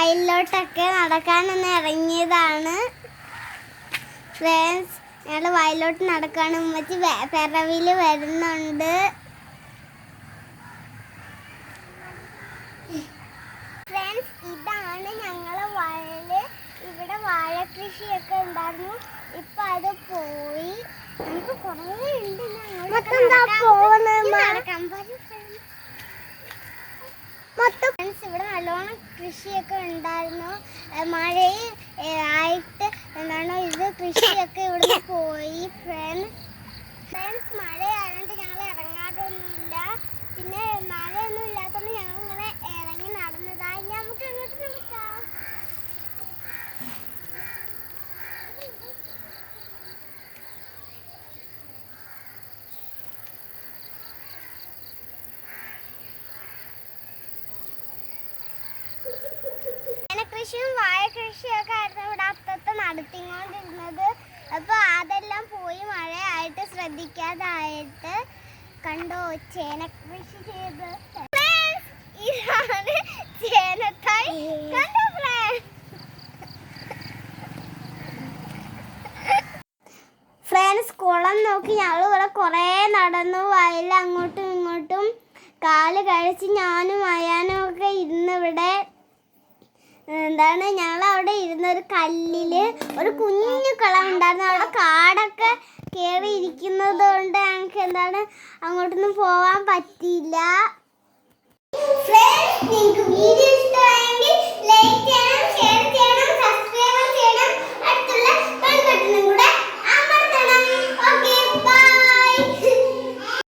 വയലിലോട്ടൊക്കെ നടക്കാനൊന്ന് ഇറങ്ങിയതാണ് ഫ്രണ്ട്സ്. ഞങ്ങൾ വയലിലോട്ട് നടക്കാണ്. ഉമ്മച്ചി പിറവിൽ വരുന്നുണ്ട്. ഫ്രണ്ട്സ്, ഇതാണ് ഞങ്ങളെ വയല്. ഇവിടെ വാഴ കൃഷിയൊക്കെ ഉണ്ടായിരുന്നു. ഇപ്പൊ അത് പോയി. നമുക്ക് കുറേ ഉണ്ട്. ഇവിടെ നല്ലോണം കൃഷിയൊക്കെ ഉണ്ടായിരുന്നു. മഴ ആയിട്ട് എന്താണ് ഇത് കൃഷിയൊക്കെ ഇവിടുന്ന് പോയി. ഫ്രണ്ട്സ് മഴയായതുകൊണ്ട് ഞങ്ങൾ ഇറങ്ങാതൊന്നുമില്ല. പിന്നെ മഴയൊന്നും ഇല്ലാത്തതുകൊണ്ട് ഞങ്ങൾ ഇങ്ങനെ ഇറങ്ങി നടന്നതായി. നമുക്ക് അങ്ങോട്ട് നോക്കാം. കൃഷിയും വാഴ കൃഷിയൊക്കെ ആയിരുന്നു ഇവിടെ അപ്പത്തെ നടത്തിക്കൊണ്ടിരുന്നത്. അപ്പോൾ അതെല്ലാം പോയി മഴയായിട്ട് ശ്രദ്ധിക്കാതായിട്ട്. കണ്ടോ ചേന കൃഷി ചെയ്ത്. ഇതാണ് ചേനത്തായി. കണ്ടോ ഫ്രണ്ട്സ്, കുളം നോക്കി ഞങ്ങൾ ഇവിടെ കുറേ നടന്നു. വയലിൽ അങ്ങോട്ടും ഇങ്ങോട്ടും കാല് കഴിച്ച് ഞാനും അയാനും ഒക്കെ ഇരുന്നിവിടെ എന്താണ് ഞങ്ങൾ അവിടെ ഇരുന്നൊരു കല്ലില് ഒരു കുഞ്ഞു കുളം ഉണ്ടായിരുന്നു. അവിടെ കാടൊക്കെ കയറി ഇരിക്കുന്നത് കൊണ്ട് ഞങ്ങൾക്ക് എന്താണ് അങ്ങോട്ടൊന്നും പോവാൻ പറ്റിയില്ല. ഫ്രണ്ട്സ്, നിങ്ങൾക്ക് വീഡിയോ